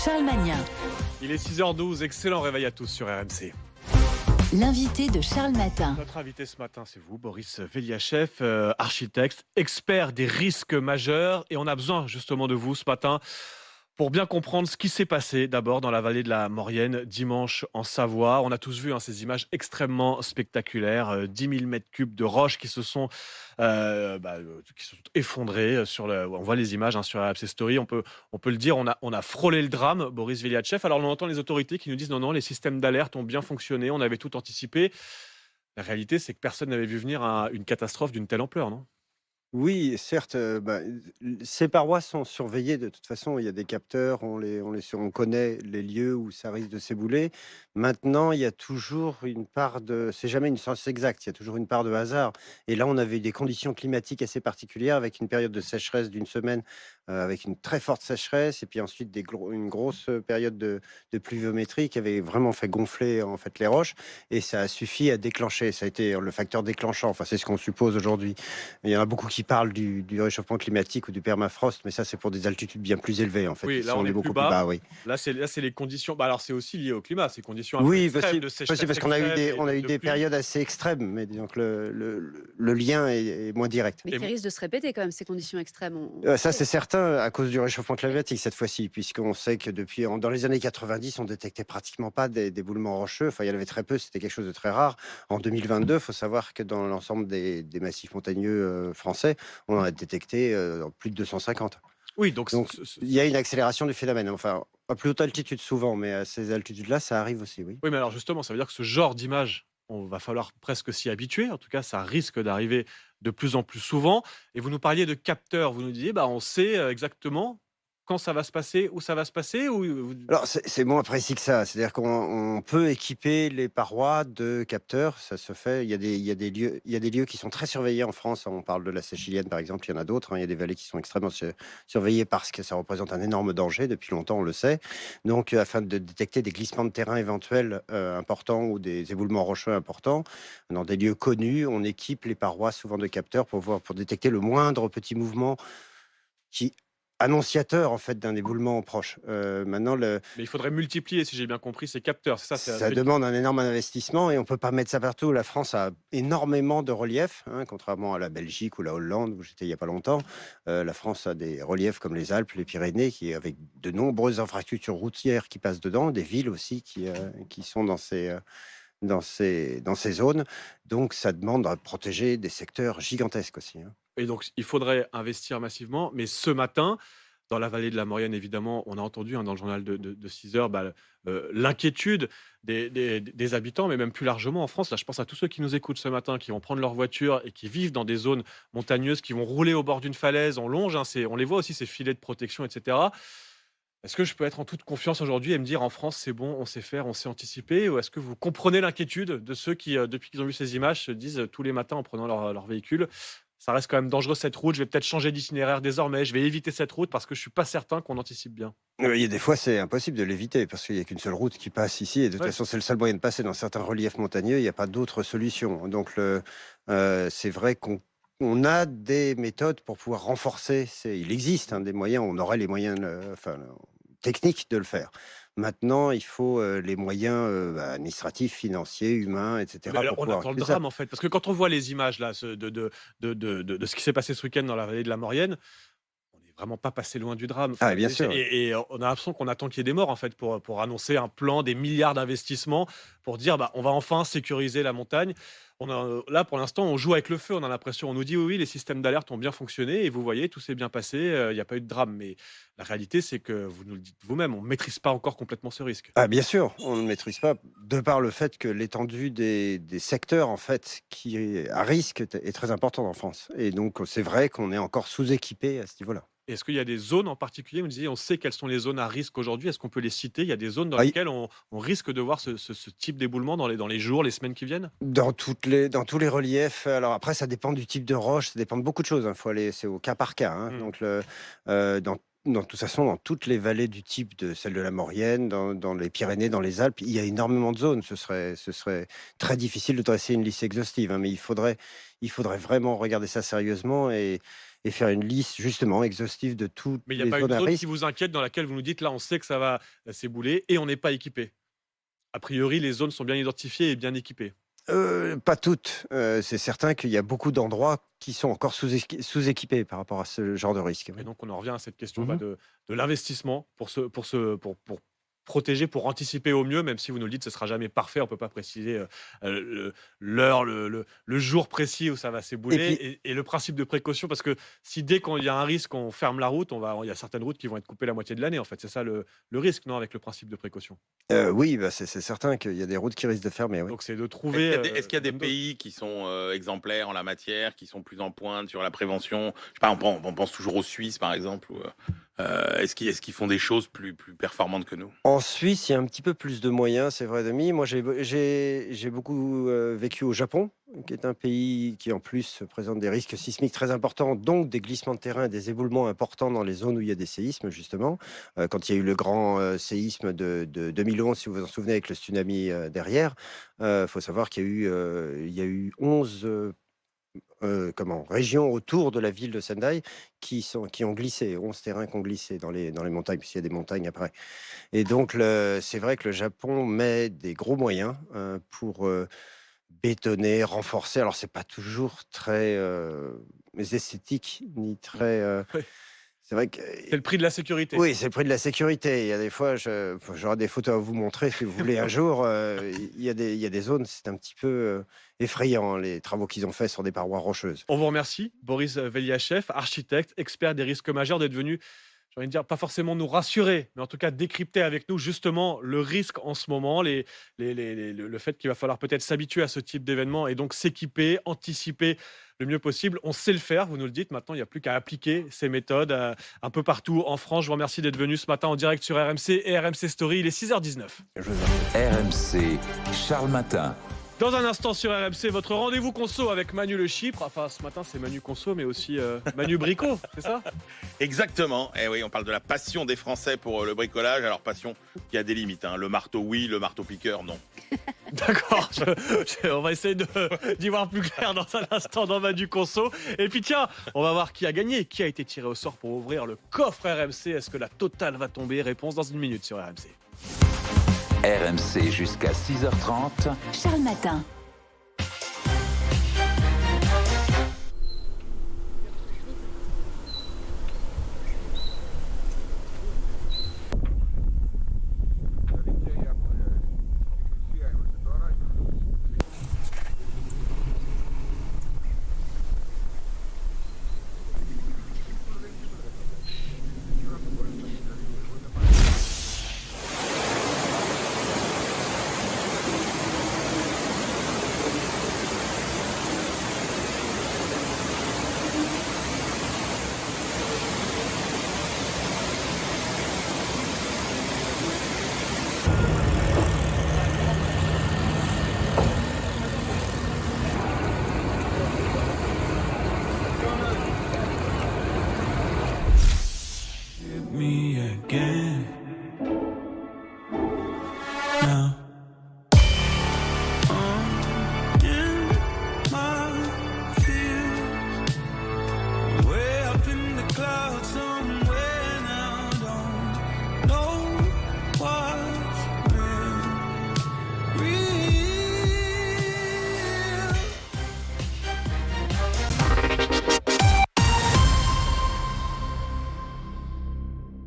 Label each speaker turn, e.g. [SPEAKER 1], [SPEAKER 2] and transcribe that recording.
[SPEAKER 1] Charles Magnin.
[SPEAKER 2] Il est 6h12, excellent réveil à tous sur RMC.
[SPEAKER 1] L'invité de Charles Matin.
[SPEAKER 2] Notre invité ce matin, c'est vous, Boris Veliachev, architecte, expert des risques majeurs. Et on a besoin justement de vous ce matin pour bien comprendre ce qui s'est passé d'abord dans la vallée de la Maurienne dimanche en Savoie. On a tous vu ces images extrêmement spectaculaires, 10 000 mètres cubes de roches qui se sont effondrées. On voit les images sur RMC Story. On peut le dire, on a frôlé le drame, Boris Veliachev. Alors on entend les autorités qui nous disent non, les systèmes d'alerte ont bien fonctionné, on avait tout anticipé. La réalité, c'est que personne n'avait vu venir une catastrophe d'une telle ampleur, non ?
[SPEAKER 3] Oui, certes, ces parois sont surveillées de toute façon. Il y a des capteurs, on connaît les lieux où ça risque de s'ébouler. Maintenant, il y a toujours une part c'est jamais une science exacte, il y a toujours une part de hasard. Et là, on avait des conditions climatiques assez particulières avec une période de sécheresse d'une semaine, avec une très forte sécheresse et puis ensuite une grosse période de pluviométrie qui avait vraiment fait gonfler en fait les roches et ça a suffi à déclencher. Ça a été le facteur déclenchant. Enfin, c'est ce qu'on suppose aujourd'hui. Il y en a beaucoup qui parlent du réchauffement climatique ou du permafrost, mais ça, c'est pour des altitudes bien plus élevées, en fait.
[SPEAKER 2] Oui,
[SPEAKER 3] Ici,
[SPEAKER 2] là, on est
[SPEAKER 3] beaucoup
[SPEAKER 2] plus bas.
[SPEAKER 3] oui.
[SPEAKER 2] Là, c'est les conditions. Alors, c'est aussi lié au climat, ces conditions
[SPEAKER 3] Oui,
[SPEAKER 2] extrêmes de sécheresse
[SPEAKER 3] parce qu'on a eu
[SPEAKER 2] extrême
[SPEAKER 3] des périodes assez extrêmes, mais disons que le lien est moins direct.
[SPEAKER 4] Mais qui risque de se répéter quand même, ces conditions extrêmes.
[SPEAKER 3] Ça, c'est certain, à cause du réchauffement climatique cette fois-ci, puisqu'on sait que dans les années 90, on détectait pratiquement pas des éboulements rocheux. Enfin, il y en avait très peu, c'était quelque chose de très rare. En 2022, il faut savoir que dans l'ensemble des massifs montagneux français, on en a détecté plus de 250.
[SPEAKER 2] Oui, donc
[SPEAKER 3] il y a une accélération du phénomène. Enfin, à plus haute altitude souvent, mais à ces altitudes-là, ça arrive aussi, oui.
[SPEAKER 2] Oui, mais alors justement, ça veut dire que ce genre d'image, on va falloir presque s'y habituer. En tout cas, ça risque d'arriver de plus en plus souvent. Et vous nous parliez de capteurs. Vous nous disiez, on sait exactement quand ça va se passer, où ça va se passer
[SPEAKER 3] Alors, c'est moins précis que ça. C'est-à-dire qu'on peut équiper les parois de capteurs. Ça se fait. Il y a des lieux qui sont très surveillés en France. On parle de la Seychilienne, par exemple. Il y en a d'autres. Il y a des vallées qui sont extrêmement surveillées parce que ça représente un énorme danger. Depuis longtemps, on le sait. Donc, afin de détecter des glissements de terrain éventuels importants ou des éboulements rocheux importants, dans des lieux connus, on équipe les parois souvent de capteurs pour détecter le moindre petit mouvement qui annonciateur en fait d'un éboulement proche. Maintenant,
[SPEAKER 2] Mais il faudrait multiplier, si j'ai bien compris, ces capteurs. C'est ça,
[SPEAKER 3] ça demande un énorme investissement et on peut pas mettre ça partout. La France a énormément de reliefs, contrairement à la Belgique ou la Hollande où j'étais il y a pas longtemps. La France a des reliefs comme les Alpes, les Pyrénées, avec de nombreuses infrastructures routières qui passent dedans, des villes aussi qui sont dans ces zones. Donc, ça demande à protéger des secteurs gigantesques aussi.
[SPEAKER 2] Et donc, il faudrait investir massivement. Mais ce matin, dans la vallée de la Maurienne, évidemment, on a entendu dans le journal de 6 heures l'inquiétude des habitants, mais même plus largement en France. Là, je pense à tous ceux qui nous écoutent ce matin, qui vont prendre leur voiture et qui vivent dans des zones montagneuses, qui vont rouler au bord d'une falaise, on longe, on les voit aussi, ces filets de protection, etc. Est-ce que je peux être en toute confiance aujourd'hui et me dire en France, c'est bon, on sait faire, on sait anticiper? Ou est-ce que vous comprenez l'inquiétude de ceux qui, depuis qu'ils ont vu ces images, se disent tous les matins en prenant leur véhicule, ça reste quand même dangereux cette route, je vais peut-être changer d'itinéraire désormais, je vais éviter cette route parce que je suis pas certain qu'on anticipe bien.
[SPEAKER 3] Il y a des fois, c'est impossible de l'éviter parce qu'il n'y a qu'une seule route qui passe ici et de toute façon, c'est le seul moyen de passer dans certains reliefs montagneux. Il n'y a pas d'autre solution. Donc, c'est vrai qu'on a des méthodes pour pouvoir renforcer. Il existe des moyens, on aurait les moyens techniques de le faire. Maintenant, il faut les moyens administratifs, financiers, humains, etc.
[SPEAKER 2] Alors, on attend le drame en fait, parce que quand on voit les images là, de ce qui s'est passé ce week-end dans la vallée de la Maurienne, on n'est vraiment pas passé loin du drame.
[SPEAKER 3] Ah, bien sûr.
[SPEAKER 2] Et on a l'impression qu'on attend qu'il y ait des morts en fait pour annoncer un plan, des milliards d'investissements, pour dire on va enfin sécuriser la montagne. Là, pour l'instant, on joue avec le feu. On a l'impression, on nous dit oui, les systèmes d'alerte ont bien fonctionné et vous voyez, tout s'est bien passé. Il n'y a pas eu de drame. Mais la réalité, c'est que vous nous le dites vous-même, on ne maîtrise pas encore complètement ce risque.
[SPEAKER 3] Ah, bien sûr, on ne maîtrise pas, de par le fait que l'étendue des secteurs en fait qui est à risque est très importante en France. Et donc, c'est vrai qu'on est encore sous-équipé à ce niveau-là.
[SPEAKER 2] Est-ce qu'il y a des zones en particulier? Vous disiez, on sait quelles sont les zones à risque aujourd'hui. Est-ce qu'on peut les citer? Il y a des zones dans lesquelles on risque de voir ce type d'éboulement dans les jours, les semaines qui viennent?
[SPEAKER 3] Dans tous les reliefs. Alors après, ça dépend du type de roche, ça dépend de beaucoup de choses. C'est au cas par cas. Donc, de toute façon, dans toutes les vallées du type de celle de la Maurienne, dans les Pyrénées, dans les Alpes, il y a énormément de zones. Ce serait très difficile de dresser une liste exhaustive, mais il faudrait vraiment regarder ça sérieusement et et faire une liste justement exhaustive de toutes
[SPEAKER 2] Mais il n'y a
[SPEAKER 3] les
[SPEAKER 2] pas une
[SPEAKER 3] zones à
[SPEAKER 2] zone qui
[SPEAKER 3] risque.
[SPEAKER 2] vous inquiète dans laquelle vous nous dites: «Là, on sait que ça va, s'ébouler et on n'est pas équipé». A priori, les zones sont bien identifiées et bien équipées.
[SPEAKER 3] Pas toutes. C'est certain qu'il y a beaucoup d'endroits qui sont encore sous-équipés par rapport à ce genre de risque,
[SPEAKER 2] Et
[SPEAKER 3] oui.
[SPEAKER 2] donc on en revient à cette question,
[SPEAKER 3] Mmh.
[SPEAKER 2] de l'investissement pour protéger, pour anticiper au mieux, même si vous nous le dites, ce sera jamais parfait. On peut pas préciser, l'heure, le jour précis où ça va
[SPEAKER 3] Et puis
[SPEAKER 2] s'ébouler et le principe de précaution parce que si dès qu'il y a un risque, on ferme la route, il y a certaines routes qui vont être coupées la moitié de l'année, en fait. C'est ça le risque, non, avec le principe de précaution?
[SPEAKER 3] oui, bah, c'est certain qu'il y a des routes qui risquent de fermer, oui.
[SPEAKER 2] Donc c'est de
[SPEAKER 5] Est-ce
[SPEAKER 2] trouver,
[SPEAKER 5] qu'il y a des
[SPEAKER 2] bonne dose.
[SPEAKER 5] pays qui sont exemplaires en la matière, qui sont plus en pointe sur la prévention? Je sais pas, on pense toujours aux Suisses, par exemple. Est-ce qu'ils font des choses plus performantes que nous?
[SPEAKER 3] En Suisse, il y a un petit peu plus de moyens, c'est vrai, Demi. Moi, j'ai beaucoup vécu au Japon, qui est un pays qui, en plus, présente des risques sismiques très importants, donc des glissements de terrain et des éboulements importants dans les zones où il y a des séismes, justement. Quand il y a eu le grand séisme de 2011, si vous vous en souvenez, avec le tsunami derrière, il faut savoir il y a eu 11 régions autour de la ville de Sendai qui ont glissé, 11 terrains qui ont glissé dans les montagnes, puisqu'il y a des montagnes après. Et donc, c'est vrai que le Japon met des gros moyens pour bétonner, renforcer. Alors, c'est pas toujours très esthétique, ni très.
[SPEAKER 2] Ouais,
[SPEAKER 3] C'est vrai que.
[SPEAKER 2] c'est le prix de la sécurité.
[SPEAKER 3] Oui, c'est le prix de la sécurité. Il y a des fois, j'aurai des photos à vous montrer si vous voulez un jour. Il y a des zones, c'est un petit peu effrayant, les travaux qu'ils ont faits sur des parois rocheuses.
[SPEAKER 2] On vous remercie, Boris Veliachev, architecte, expert des risques majeurs, d'être venu, j'ai envie de dire, pas forcément nous rassurer, mais en tout cas décrypter avec nous justement le risque en ce moment, le fait qu'il va falloir peut-être s'habituer à ce type d'événement et donc s'équiper, anticiper le mieux possible. On sait le faire, vous nous le dites, maintenant il n'y a plus qu'à appliquer ces méthodes un peu partout en France. Je vous remercie d'être venu ce matin en direct sur RMC et RMC Story, il est 6h19.
[SPEAKER 3] Je vous en prie.
[SPEAKER 6] RMC, Charles Matin.
[SPEAKER 2] Dans un instant sur RMC, votre rendez-vous conso avec Manu Le Chypre. Enfin, ce matin, c'est Manu Conso, mais aussi Manu Bricot, c'est ça?
[SPEAKER 5] Exactement. Eh oui, on parle de la passion des Français pour le bricolage. Alors, passion qui a des limites, hein. Le marteau, oui. Le marteau-piqueur, non.
[SPEAKER 2] D'accord, on va essayer d'y voir plus clair dans un instant dans Manu Conso. Et puis tiens, on va voir qui a gagné, qui a été tiré au sort pour ouvrir le coffre RMC. Est-ce que la totale va tomber? Réponse dans une minute sur RMC.
[SPEAKER 6] RMC jusqu'à 6h30.
[SPEAKER 1] Charles Matin.
[SPEAKER 7] Me again.